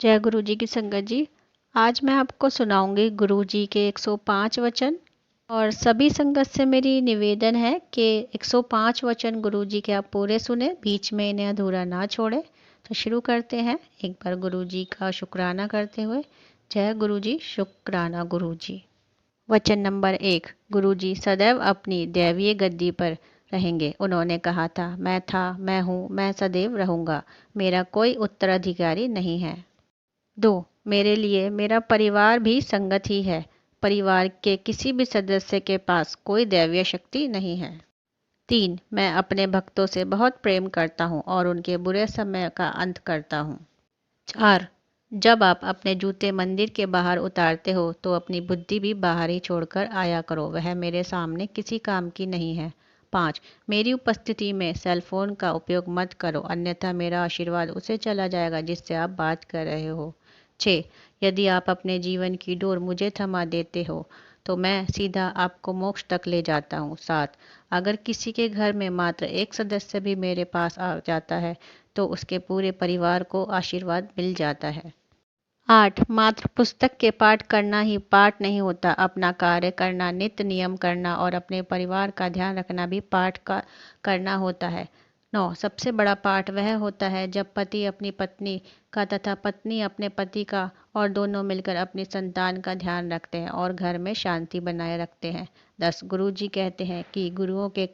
जय गुरु जी की संगत जी। आज मैं आपको सुनाऊंगी गुरु जी के 105 वचन। और सभी संगत से मेरी निवेदन है कि 105 वचन गुरु जी के आप पूरे सुने, बीच में इन्हें अधूरा ना छोड़े। तो शुरू करते हैं एक बार गुरु जी का शुक्राना करते हुए। जय गुरु जी, शुक्राना गुरु जी। वचन नंबर 1। गुरु जी सदैव अपनी दैवीय गद्दी पर रहेंगे। उन्होंने कहा था, मैं हूँ, मैं सदैव रहूँगा। मेरा कोई उत्तराधिकारी नहीं है। 2। मेरे लिए मेरा परिवार भी संगत ही है। परिवार के किसी भी सदस्य के पास कोई दैवीय शक्ति नहीं है। 3। मैं अपने भक्तों से बहुत प्रेम करता हूँ और उनके बुरे समय का अंत करता हूँ। 4। जब आप अपने जूते मंदिर के बाहर उतारते हो तो अपनी बुद्धि भी बाहर ही छोड़कर आया करो, वह मेरे सामने किसी काम की नहीं है। 5। मेरी उपस्थिति में सेल फोन का उपयोग मत करो, अन्यथा मेरा आशीर्वाद उसे चला जाएगा जिससे आप बात कर रहे हो। 6। यदि आप अपने जीवन की डोर मुझे थमा देते हो तो मैं सीधा आपको मोक्ष तक ले जाता हूँ। 7। अगर किसी के घर में मात्र एक सदस्य भी मेरे पास आ जाता है तो उसके पूरे परिवार को आशीर्वाद मिल जाता है। 8। मात्र पुस्तक के पाठ करना ही पाठ नहीं होता, अपना कार्य करना, नित्य नियम करना और अपने परिवार का ध्यान रखना भी पाठ का करना होता है। 9। सबसे बड़ा पाठ वह होता है जब पति अपनी पत्नी का तथा पत्नी अपने पति का और दोनों मिलकर अपनी संतान का ध्यान रखते हैं और घर में शांति बनाए रखते हैं। 10। गुरु जी कहते हैं कि गुरुओं के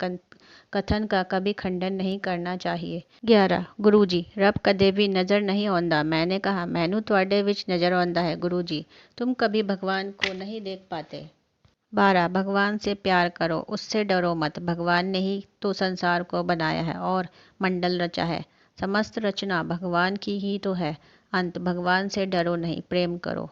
कथन का कभी खंडन नहीं करना चाहिए। 11। गुरु जी रब कदे भी नज़र नहीं आंदा। मैंने कहा, मैनू तुहाडे विच नज़र आंदा है गुरु जी, तुम कभी भगवान को नहीं देख पाते। 12। भगवान से प्यार करो, उससे डरो मत। भगवान ने ही तो संसार को बनाया है और मंडल रचा है। समस्त रचना भगवान की ही तो है। अंत भगवान से डरो नहीं, प्रेम करो।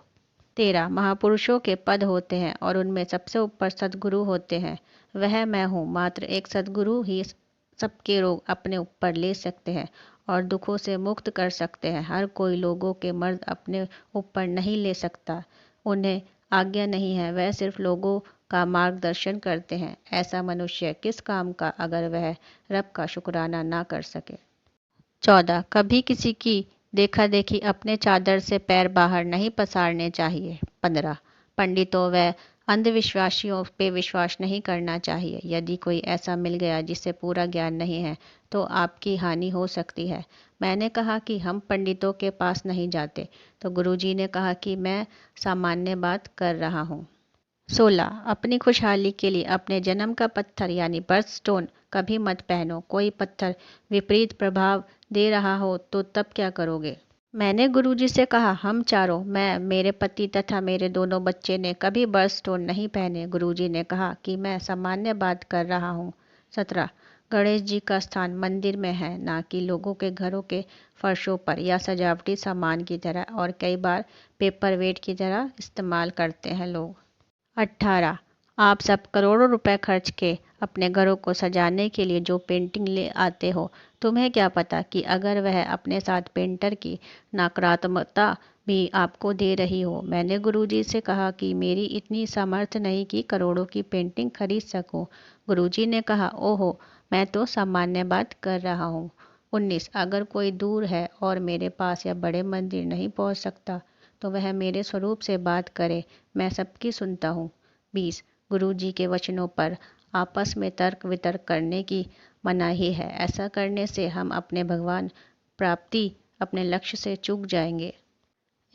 13। महापुरुषों के पद होते हैं और उनमें सबसे ऊपर सद्गुरु होते हैं। वह मैं हूँ। मात्र एक सद्गुरु ही सबके रोग अपने ऊपर ले सकते हैं और दुखों से मुक्त कर सकते हैं। हर कोई लोगों के मर्ज अपने ऊपर नहीं ले सकता, उन्हें आज्ञा नहीं है, वह सिर्फ लोगों का मार्गदर्शन करते हैं। ऐसा मनुष्य किस काम का अगर वह रब का शुक्राना ना कर सके। 14। कभी किसी की देखा देखी अपने चादर से पैर बाहर नहीं पसारने चाहिए। 15। पंडितों व अंधविश्वासियों पे विश्वास नहीं करना चाहिए। यदि कोई ऐसा मिल गया जिसे पूरा ज्ञान नहीं है तो आपकी हानि हो सकती है। मैंने कहा कि हम पंडितों के पास नहीं जाते तो गुरुजी ने कहा कि मैं सामान्य बात कर रहा हूँ। 16। अपनी खुशहाली के लिए अपने जन्म का पत्थर यानी बर्थ स्टोन कभी मत पहनो। कोई पत्थर विपरीत प्रभाव दे रहा हो तो तब क्या करोगे। मैंने गुरुजी से कहा, हम चारों, मैं, मेरे पति तथा मेरे दोनों बच्चे ने कभी बर्थ स्टोन नहीं पहने। गुरुजी ने कहा कि मैं सामान्य बात कर रहा हूँ। 17। गणेश जी का स्थान मंदिर में है, ना कि लोगों के घरों के फर्शों पर या सजावटी सामान की तरह, और कई बार पेपर वेट की तरह इस्तेमाल करते हैं लोग। 18। आप सब करोड़ों रुपए खर्च के अपने घरों को सजाने के लिए जो पेंटिंग ले आते हो, तुम्हें क्या पता कि अगर वह अपने साथ पेंटर की नकारात्मकता भी आपको दे रही हो। मैंने गुरुजी से कहा कि मेरी इतनी सामर्थ्य नहीं कि करोड़ों की पेंटिंग खरीद सकूं। गुरुजी ने कहा, ओहो, मैं तो सामान्य बात कर रहा हूँ। 19। अगर कोई दूर है और मेरे पास या बड़े मंदिर नहीं पहुँच सकता तो वह मेरे स्वरूप से बात करे, मैं सबकी सुनता हूँ। 20। गुरु जी के वचनों पर आपस में तर्क वितर्क करने की मनाही है। ऐसा करने से हम अपने भगवान प्राप्ति, अपने लक्ष्य से चूक जाएंगे।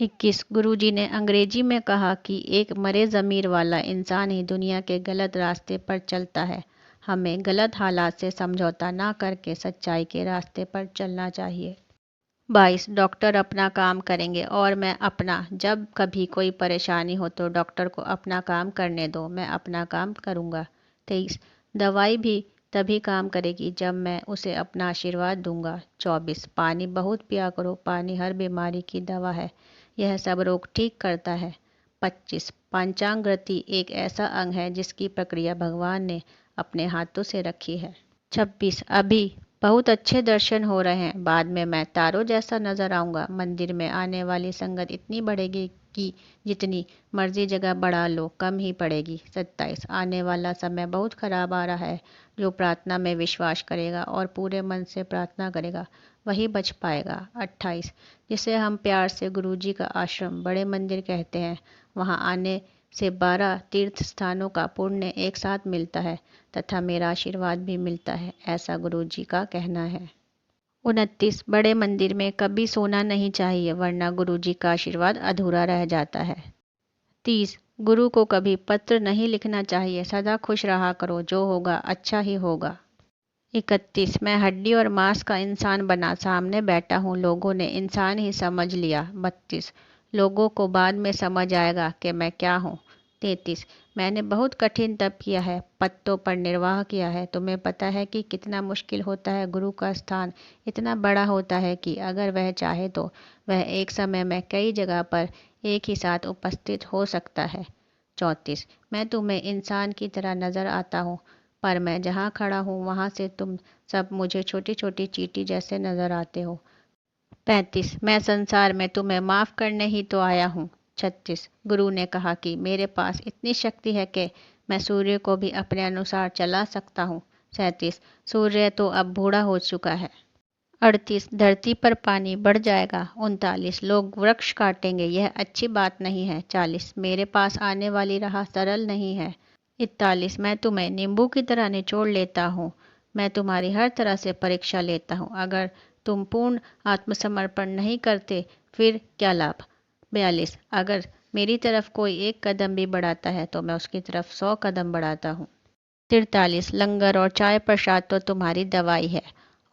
21। गुरु जी ने अंग्रेजी में कहा कि एक मरे ज़मीर वाला इंसान ही दुनिया के गलत रास्ते पर चलता है। हमें गलत हालात से समझौता ना करके सच्चाई के रास्ते पर चलना चाहिए। 22। डॉक्टर अपना काम करेंगे और मैं अपना। जब कभी कोई परेशानी हो तो डॉक्टर को अपना काम करने दो, मैं अपना काम करूँगा। 23। दवाई भी तभी काम करेगी जब मैं उसे अपना आशीर्वाद दूंगा। 24। पानी बहुत पिया करो, पानी हर बीमारी की दवा है, यह सब रोग ठीक करता है। 25। पंचांगृति एक ऐसा अंग है जिसकी प्रक्रिया भगवान ने अपने हाथों से रखी है। 26। अभी बहुत अच्छे दर्शन हो रहे हैं, बाद में मैं तारों जैसा नजर आऊंगा। मंदिर में आने वाली संगत इतनी बढ़ेगी कि जितनी मर्जी जगह बढ़ा लो कम ही पड़ेगी। 27। आने वाला समय बहुत खराब आ रहा है। जो प्रार्थना में विश्वास करेगा और पूरे मन से प्रार्थना करेगा वही बच पाएगा। 28 जिसे हम प्यार से गुरुजी का आश्रम बड़े मंदिर कहते हैं, वहाँ आने से 12 तीर्थ स्थानों का पुण्य एक साथ मिलता है तथा मेरा आशीर्वाद भी मिलता है, ऐसा गुरुजी का कहना है। 29 बड़े मंदिर में कभी सोना नहीं चाहिए वरना गुरुजी का आशीर्वाद अधूरा रह जाता है। 30 गुरु को कभी पत्र नहीं लिखना चाहिए, सदा खुश रहा करो, जो होगा अच्छा ही होगा। 31 मैं हड्डी और मांस का इंसान बना सामने बैठा हूँ, लोगों ने इंसान ही समझ लिया। 32 लोगों को बाद में समझ आएगा कि मैं क्या हूँ। 33 मैंने बहुत कठिन तप किया है, पत्तों पर निर्वाह किया है, तुम्हें पता है कि कितना मुश्किल होता है। गुरु का स्थान इतना बड़ा होता है कि अगर वह चाहे तो वह एक समय में कई जगह पर एक ही साथ उपस्थित हो सकता है। 34 मैं तुम्हें इंसान की तरह नज़र आता हूँ, पर मैं जहाँ खड़ा हूँ वहाँ से तुम सब मुझे छोटी छोटी चींटी जैसे नज़र आते हो। 35 मैं संसार में तुम्हें माफ़ करने ही तो आया हूँ। 36 गुरु ने कहा कि मेरे पास इतनी शक्ति है कि मैं सूर्य को भी अपने अनुसार चला सकता हूँ। 37 सूर्य तो अब बूढ़ा हो चुका है। 38 धरती पर पानी बढ़ जाएगा। 39 लोग वृक्ष काटेंगे, यह अच्छी बात नहीं है। 40 मेरे पास आने वाली राह सरल नहीं है। 41 मैं तुम्हें नींबू की तरह निचोड़ लेता हूँ, मैं तुम्हारी हर तरह से परीक्षा लेता हूँ, अगर तुम पूर्ण आत्मसमर्पण नहीं करते फिर क्या लाभ। 42 अगर मेरी तरफ कोई एक कदम भी बढ़ाता है तो मैं उसकी तरफ 100 कदम बढ़ाता हूँ। 43 लंगर और चाय प्रसाद तो तुम्हारी दवाई है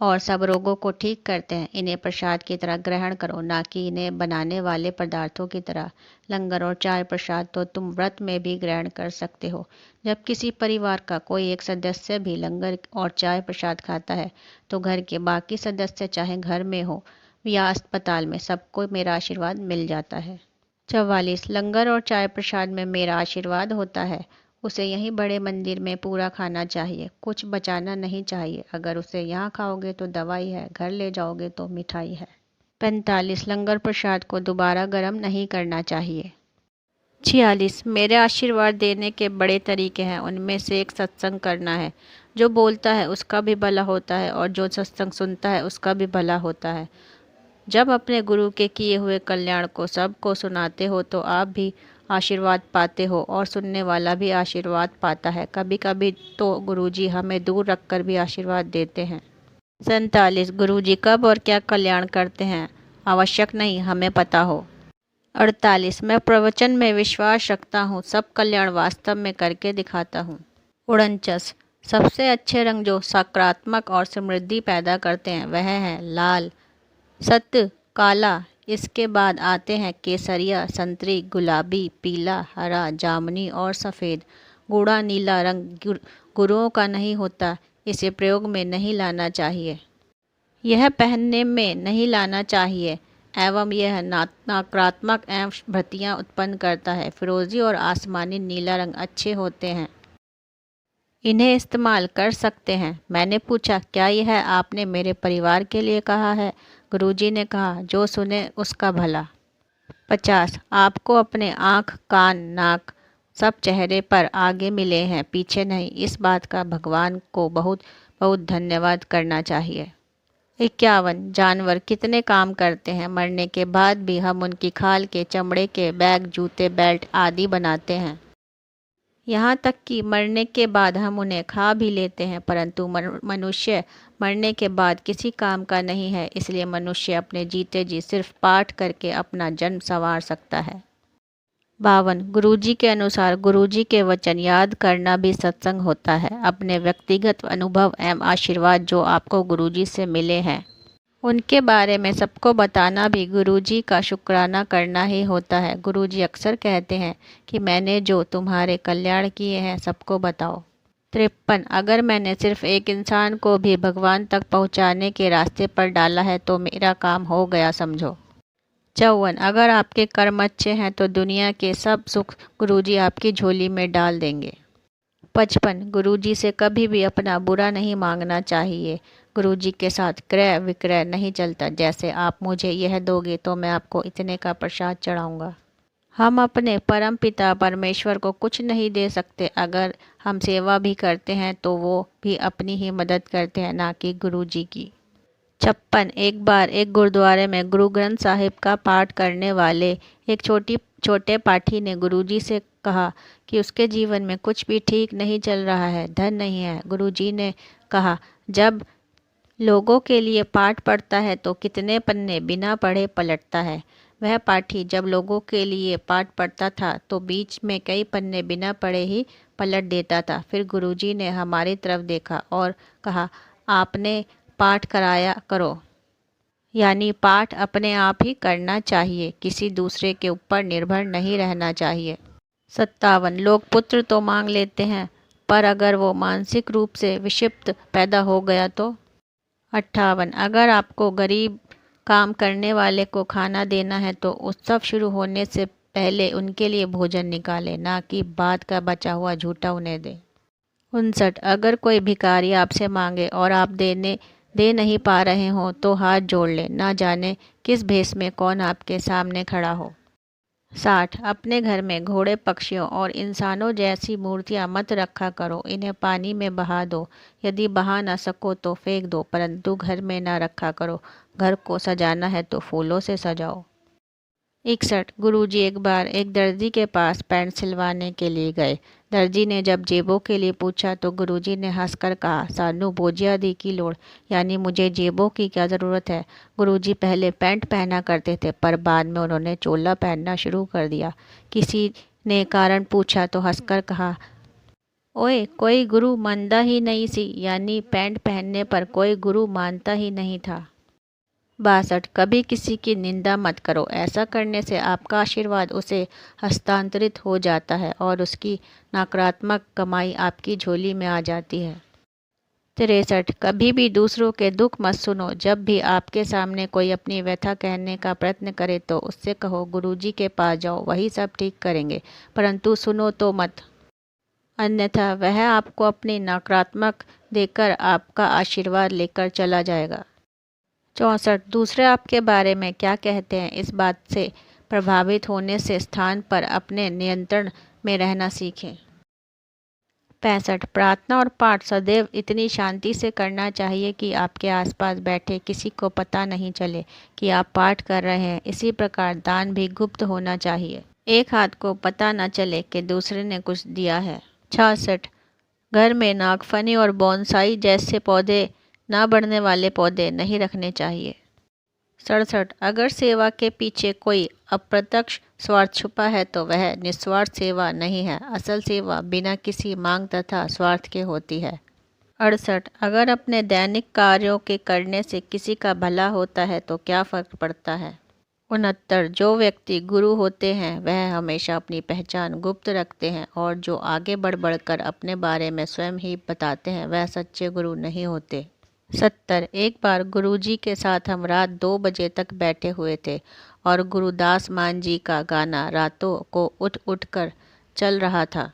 और सब रोगों को ठीक करते हैं, इन्हें प्रसाद की तरह ग्रहण करो, ना कि इन्हें बनाने वाले पदार्थों की तरह। लंगर और चाय प्रसाद तो तुम व्रत में भी ग्रहण कर सकते हो। जब किसी परिवार का कोई एक सदस्य भी लंगर और चाय प्रसाद खाता है तो घर के बाकी सदस्य चाहे घर में हो या अस्पताल में, सबको मेरा आशीर्वाद मिल जाता है। 44 लंगर और चाय प्रसाद में मेरा आशीर्वाद होता है, उसे यहीं बड़े मंदिर में पूरा खाना चाहिए, कुछ बचाना नहीं चाहिए। अगर उसे यहाँ खाओगे तो दवाई है, घर ले जाओगे तो मिठाई है। 45 लंगर प्रसाद को दोबारा गर्म नहीं करना चाहिए। 46 मेरे आशीर्वाद देने के बड़े तरीके हैं, उनमें से एक सत्संग करना है। जो बोलता है उसका भी भला होता है और जो सत्संग सुनता है उसका भी भला होता है। जब अपने गुरु के किए हुए कल्याण को सबको सुनाते हो तो आप भी आशीर्वाद पाते हो और सुनने वाला भी आशीर्वाद पाता है। कभी कभी तो गुरुजी हमें दूर रखकर भी आशीर्वाद देते हैं। 47 गुरुजी कब और क्या कल्याण करते हैं आवश्यक नहीं हमें पता हो। 48 मैं प्रवचन में विश्वास रखता हूँ, सब कल्याण वास्तव में करके दिखाता हूँ। 49 सबसे अच्छे रंग जो सकारात्मक और समृद्धि पैदा करते हैं वह है लाल, सत्य, काला, इसके बाद आते हैं केसरिया, संतरी, गुलाबी, पीला, हरा, जामुनी और सफ़ेद। गूढ़ा नीला रंग गुरुओं का नहीं होता, इसे प्रयोग में नहीं लाना चाहिए, यह पहनने में नहीं लाना चाहिए एवं यह नकारात्मक एवं भ्रतियाँ उत्पन्न करता है। फिरोजी और आसमानी नीला रंग अच्छे होते हैं, इन्हें इस्तेमाल कर सकते हैं। मैंने पूछा क्या यह आपने मेरे परिवार के लिए कहा है? गुरुजी ने कहा जो सुने उसका भला। 50 आपको अपने आँख, कान, नाक सब चेहरे पर आगे मिले हैं, पीछे नहीं, इस बात का भगवान को बहुत बहुत धन्यवाद करना चाहिए। 51 जानवर कितने काम करते हैं, मरने के बाद भी हम उनकी खाल के चमड़े के बैग, जूते, बेल्ट आदि बनाते हैं, यहाँ तक कि मरने के बाद हम उन्हें खा भी लेते हैं, परंतु मनुष्य मरने के बाद किसी काम का नहीं है, इसलिए मनुष्य अपने जीते जी सिर्फ पाठ करके अपना जन्म संवार सकता है। 52 गुरुजी के अनुसार गुरुजी के वचन याद करना भी सत्संग होता है। अपने व्यक्तिगत अनुभव एवं आशीर्वाद जो आपको गुरुजी से मिले हैं उनके बारे में सबको बताना भी गुरुजी का शुक्राना करना ही होता है। गुरुजी अक्सर कहते हैं कि मैंने जो तुम्हारे कल्याण किए हैं सबको बताओ। 53 अगर मैंने सिर्फ एक इंसान को भी भगवान तक पहुंचाने के रास्ते पर डाला है तो मेरा काम हो गया समझो। 54 अगर आपके कर्म अच्छे हैं तो दुनिया के सब सुख गुरुजी आपकी झोली में डाल देंगे। 55 गुरुजी से कभी भी अपना बुरा नहीं मांगना चाहिए, गुरुजी के साथ क्रय विक्रय नहीं चलता, जैसे आप मुझे यह दोगे तो मैं आपको इतने का प्रसाद चढ़ाऊँगा। हम अपने परम पिता परमेश्वर को कुछ नहीं दे सकते, अगर हम सेवा भी करते हैं तो वो भी अपनी ही मदद करते हैं, ना कि गुरुजी की। 56। एक बार एक गुरुद्वारे में गुरु ग्रंथ साहिब का पाठ करने वाले एक छोटे पाठी ने गुरुजी से कहा कि उसके जीवन में कुछ भी ठीक नहीं चल रहा है, धन नहीं है। गुरुजी ने कहा, जब लोगों के लिए पाठ पढ़ता है तो कितने पन्ने बिना पढ़े पलटता है। वह पाठी जब लोगों के लिए पाठ पढ़ता था तो बीच में कई पन्ने बिना पढ़े ही पलट देता था। फिर गुरुजी ने हमारी तरफ देखा और कहा, आपने पाठ कराया करो, यानी पाठ अपने आप ही करना चाहिए, किसी दूसरे के ऊपर निर्भर नहीं रहना चाहिए। 57। लोग पुत्र तो मांग लेते हैं, पर अगर वो मानसिक रूप से विक्षिप्त पैदा हो गया तो। 58। अगर आपको गरीब काम करने वाले को खाना देना है तो उत्सव शुरू होने से पहले उनके लिए भोजन निकालें, ना कि बाद का बचा हुआ झूठा उन्हें दें। 59। अगर कोई भिखारी आपसे मांगे और आप दे नहीं पा रहे हों तो हाथ जोड़ लें, ना जाने किस भेष में कौन आपके सामने खड़ा हो। 60। अपने घर में घोड़े, पक्षियों और इंसानों जैसी मूर्तियां मत रखा करो, इन्हें पानी में बहा दो। यदि बहा ना सको तो फेंक दो, परंतु घर में ना रखा करो। घर को सजाना है तो फूलों से सजाओ। 61। गुरुजी एक बार एक दर्जी के पास पैंट सिलवाने के लिए गए। दर्जी ने जब जेबों के लिए पूछा तो गुरुजी ने हंसकर कहा, सानू बोझिया दी की लोड़, यानी मुझे जेबों की क्या ज़रूरत है। गुरुजी पहले पैंट पहना करते थे, पर बाद में उन्होंने चोला पहनना शुरू कर दिया। किसी ने कारण पूछा तो हंसकर कहा, ओए कोई गुरु मानता ही नहीं सी, यानी पैंट पहनने पर कोई गुरु मानता ही नहीं था। 62। कभी किसी की निंदा मत करो, ऐसा करने से आपका आशीर्वाद उसे हस्तांतरित हो जाता है और उसकी नकारात्मक कमाई आपकी झोली में आ जाती है। 63। कभी भी दूसरों के दुख मत सुनो, जब भी आपके सामने कोई अपनी व्यथा कहने का प्रयत्न करे तो उससे कहो, गुरुजी के पास जाओ, वही सब ठीक करेंगे, परंतु सुनो तो मत, अन्यथा वह आपको अपनी नकारात्मक देकर आपका आशीर्वाद लेकर चला जाएगा। 64। दूसरे आपके बारे में क्या कहते हैं, इस बात से प्रभावित होने से स्थान पर अपने नियंत्रण में रहना सीखें। 65। प्रार्थना और पाठ सदैव इतनी शांति से करना चाहिए कि आपके आसपास बैठे किसी को पता नहीं चले कि आप पाठ कर रहे हैं। इसी प्रकार दान भी गुप्त होना चाहिए, एक हाथ को पता न चले कि दूसरे ने कुछ दिया है। 66। घर में नागफनी और बोनसाई जैसे पौधे ना बढ़ने वाले पौधे नहीं रखने चाहिए। 67। अगर सेवा के पीछे कोई अप्रत्यक्ष स्वार्थ छुपा है तो वह निस्वार्थ सेवा नहीं है। असल सेवा बिना किसी मांग तथा स्वार्थ के होती है। 68। अगर अपने दैनिक कार्यों के करने से किसी का भला होता है तो क्या फर्क पड़ता है। 69। जो व्यक्ति गुरु होते हैं वह हमेशा अपनी पहचान गुप्त रखते हैं, और जो आगे बढ़ कर अपने बारे में स्वयं ही बताते हैं वह सच्चे गुरु नहीं होते। 70। एक बार गुरुजी के साथ हम रात 2 बजे तक बैठे हुए थे और गुरुदास मान जी का गाना रातों को उठ उठ कर चल रहा था।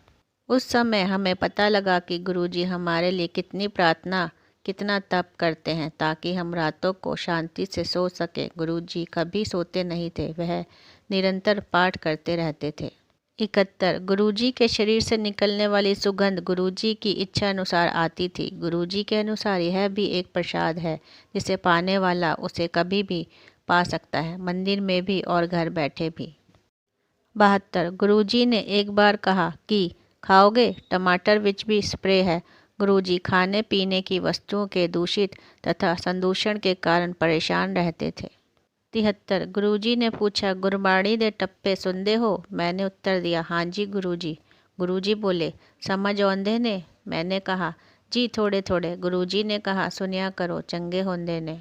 उस समय हमें पता लगा कि गुरुजी हमारे लिए कितनी प्रार्थना, कितना तप करते हैं ताकि हम रातों को शांति से सो सके। गुरुजी कभी सोते नहीं थे, वह निरंतर पाठ करते रहते थे। 71। गुरुजी के शरीर से निकलने वाली सुगंध गुरुजी की इच्छा अनुसार आती थी। गुरुजी के अनुसार यह भी एक प्रसाद है जिसे पाने वाला उसे कभी भी पा सकता है, मंदिर में भी और घर बैठे भी। 72। गुरुजी ने एक बार कहा कि खाओगे, टमाटर विच भी स्प्रे है। गुरुजी खाने पीने की वस्तुओं के दूषित तथा संदूषण के कारण परेशान रहते थे। 73। गुरुजी ने पूछा, गुरबाणी दे टप्पे सुनते हो। मैंने उत्तर दिया, हाँ जी गुरुजी। गुरुजी बोले, समझ आउंदे ने। मैंने कहा, जी थोड़े थोड़े। गुरुजी ने कहा, सुनिया करो, चंगे होंदे ने।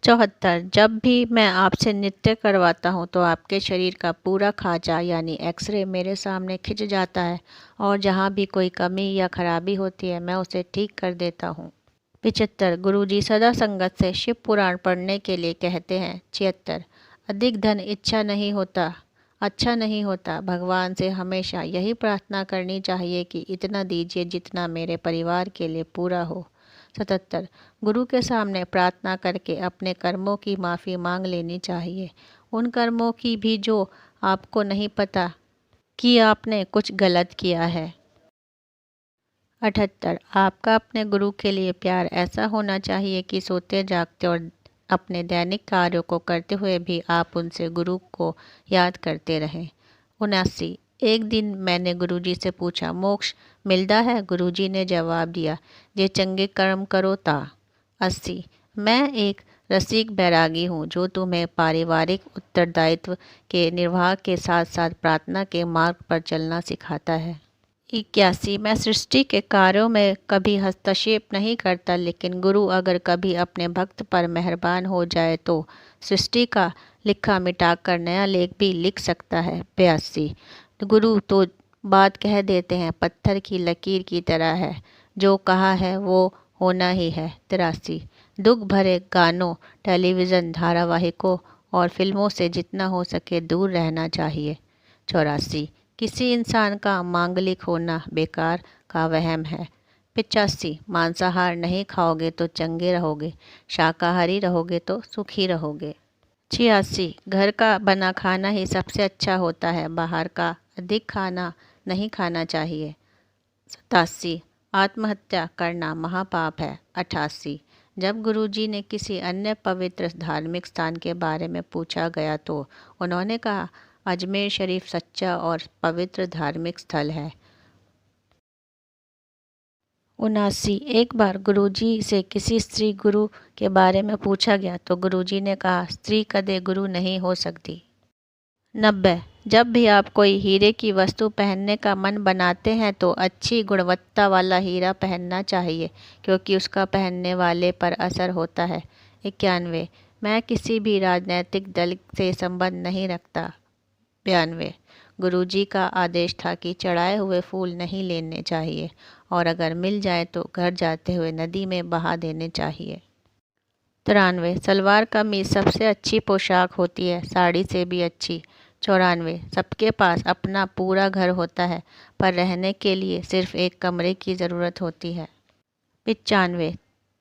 74। जब भी मैं आपसे नृत्य करवाता हूँ तो आपके शरीर का पूरा खांचा यानी एक्सरे मेरे सामने खिंच जाता है, और जहाँ भी कोई कमी या खराबी होती है मैं उसे ठीक कर देता हूँ। 75। गुरुजी सदा संगत से शिव पुराण पढ़ने के लिए कहते हैं। 76। अधिक धन अच्छा नहीं होता। भगवान से हमेशा यही प्रार्थना करनी चाहिए कि इतना दीजिए जितना मेरे परिवार के लिए पूरा हो। 77। गुरु के सामने प्रार्थना करके अपने कर्मों की माफ़ी मांग लेनी चाहिए, उन कर्मों की भी जो आपको नहीं पता कि आपने कुछ गलत किया है। 78। आपका अपने गुरु के लिए प्यार ऐसा होना चाहिए कि सोते जागते और अपने दैनिक कार्यों को करते हुए भी आप उनसे गुरु को याद करते रहें। 79। एक दिन मैंने गुरुजी से पूछा, मोक्ष मिलता है? गुरुजी ने जवाब दिया, जे चंगे कर्म करो ता। 80। मैं एक रसिक बैरागी हूँ जो तुम्हें पारिवारिक उत्तरदायित्व के निर्वाह के साथ साथ प्रार्थना के मार्ग पर चलना सिखाता है। 81। मैं सृष्टि के कार्यों में कभी हस्तक्षेप नहीं करता, लेकिन गुरु अगर कभी अपने भक्त पर मेहरबान हो जाए तो सृष्टि का लिखा मिटाकर नया लेख भी लिख सकता है। 82। गुरु तो बात कह देते हैं, पत्थर की लकीर की तरह है, जो कहा है वो होना ही है। 83। दुख भरे गानों, टेलीविज़न धारावाहिकों और फिल्मों से जितना हो सके दूर रहना चाहिए। 84। किसी इंसान का मांगलिक होना बेकार का वहम है। 85। मांसाहार नहीं खाओगे तो चंगे रहोगे, शाकाहारी रहोगे तो सुखी रहोगे। 86। घर का बना खाना ही सबसे अच्छा होता है, बाहर का अधिक खाना नहीं खाना चाहिए। 87। आत्महत्या करना महापाप है। 88। जब गुरुजी ने किसी अन्य पवित्र धार्मिक स्थान के बारे में पूछा गया तो उन्होंने कहा, अजमेर शरीफ सच्चा और पवित्र धार्मिक स्थल है। 79। एक बार गुरुजी से किसी स्त्री गुरु के बारे में पूछा गया तो गुरुजी ने कहा, स्त्री कदे गुरु नहीं हो सकती। 90। जब भी आप कोई हीरे की वस्तु पहनने का मन बनाते हैं तो अच्छी गुणवत्ता वाला हीरा पहनना चाहिए, क्योंकि उसका पहनने वाले पर असर होता है। 91। मैं किसी भी राजनीतिक दल से संबंध नहीं रखता। 92। गुरुजी का आदेश था कि चढ़ाए हुए फूल नहीं लेने चाहिए और अगर मिल जाए तो घर जाते हुए नदी में बहा देने चाहिए। 93। सलवार कमीज सबसे अच्छी पोशाक होती है, साड़ी से भी अच्छी। 94। सबके पास अपना पूरा घर होता है, पर रहने के लिए सिर्फ एक कमरे की ज़रूरत होती है। 95।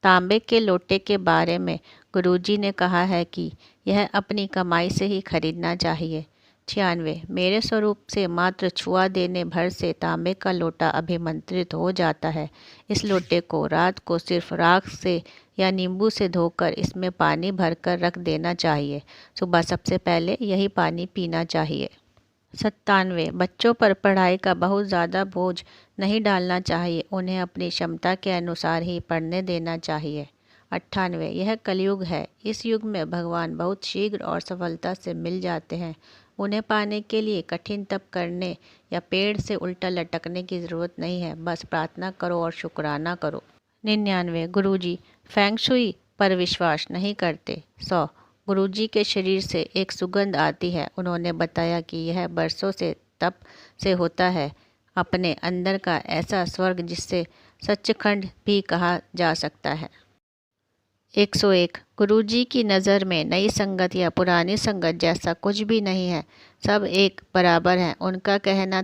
तांबे के लोटे के बारे में गुरुजी ने कहा है कि यह अपनी कमाई से ही खरीदना चाहिए। 96। मेरे स्वरूप से मात्र छुआ देने भर से तांबे का लोटा अभिमंत्रित हो जाता है। इस लोटे को रात को सिर्फ राख से या नींबू से धोकर इसमें पानी भरकर रख देना चाहिए। सुबह सबसे पहले यही पानी पीना चाहिए। 97। बच्चों पर पढ़ाई का बहुत ज़्यादा बोझ नहीं डालना चाहिए, उन्हें अपनी क्षमता के अनुसार ही पढ़ने देना चाहिए। 98। यह कलयुग है, इस युग में भगवान बहुत शीघ्र और सफलता से मिल जाते हैं, उन्हें पाने के लिए कठिन तप करने या पेड़ से उल्टा लटकने की ज़रूरत नहीं है, बस प्रार्थना करो और शुक्राना करो। 99। गुरुजी फेंग शुई पर विश्वास नहीं करते। 100। गुरुजी के शरीर से एक सुगंध आती है, उन्होंने बताया कि यह बरसों से तप से होता है, अपने अंदर का ऐसा स्वर्ग जिससे सच्चखंड भी कहा जा सकता है। 101। गुरुजी की नज़र में नई संगत या पुरानी संगत जैसा कुछ भी नहीं है, सब एक बराबर हैं। उनका कहना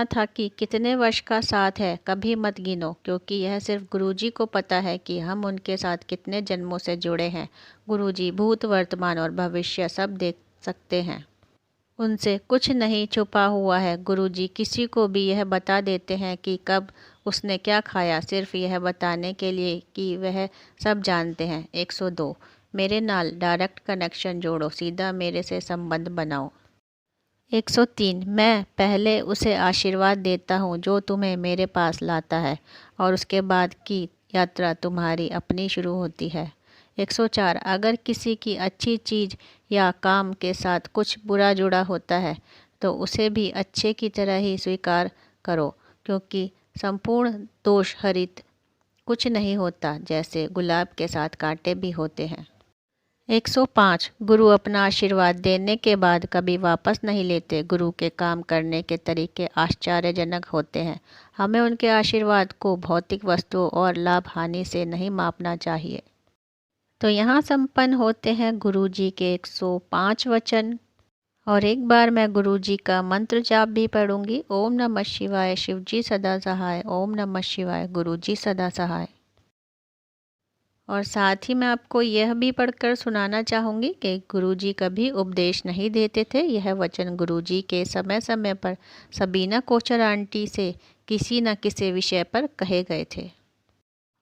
था कि कितने वर्ष का साथ है कभी मत गिनो, क्योंकि यह सिर्फ गुरुजी को पता है कि हम उनके साथ कितने जन्मों से जुड़े हैं। गुरुजी भूत, वर्तमान और भविष्य सब देख सकते हैं, उनसे कुछ नहीं छुपा हुआ है। गुरुजी किसी को भी यह बता देते हैं कि कब उसने क्या खाया, सिर्फ यह बताने के लिए कि वह सब जानते हैं। 102। मेरे नाल डायरेक्ट कनेक्शन जोड़ो, सीधा मेरे से संबंध बनाओ। 103। मैं पहले उसे आशीर्वाद देता हूँ जो तुम्हें मेरे पास लाता है, और उसके बाद की यात्रा तुम्हारी अपनी शुरू होती है। 104। अगर किसी की अच्छी चीज़ या काम के साथ कुछ बुरा जुड़ा होता है तो उसे भी अच्छे की तरह ही स्वीकार करो, क्योंकि संपूर्ण दोष हरित कुछ नहीं होता, जैसे गुलाब के साथ कांटे भी होते हैं। 105। गुरु अपना आशीर्वाद देने के बाद कभी वापस नहीं लेते। गुरु के काम करने के तरीके आश्चर्यजनक होते हैं, हमें उनके आशीर्वाद को भौतिक वस्तुओं और लाभ हानि से नहीं मापना चाहिए। तो यहाँ संपन्न होते हैं गुरुजी के 105 वचन। और एक बार मैं गुरुजी का मंत्र जाप भी पढ़ूंगी। ओम नमः शिवाय, शिवजी सदा सहाय। ओम नमः शिवाय, गुरुजी सदा सहाय। और साथ ही मैं आपको यह भी पढ़कर सुनाना चाहूँगी कि गुरुजी कभी उपदेश नहीं देते थे। यह वचन गुरुजी के समय समय पर सबीना कोचर आंटी से किसी न किसी विषय पर कहे गए थे।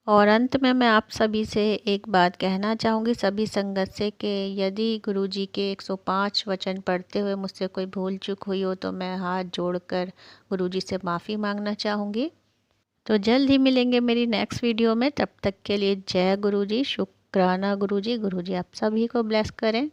और अंत में मैं आप सभी से एक बात कहना चाहूँगी, सभी संगत से, कि यदि गुरुजी के 105 वचन पढ़ते हुए मुझसे कोई भूल चूक हुई हो तो मैं हाथ जोड़कर गुरुजी से माफ़ी मांगना चाहूँगी। तो जल्द ही मिलेंगे मेरी नेक्स्ट वीडियो में। तब तक के लिए जय गुरुजी, शुक्राना गुरुजी। गुरुजी आप सभी को ब्लेस करें।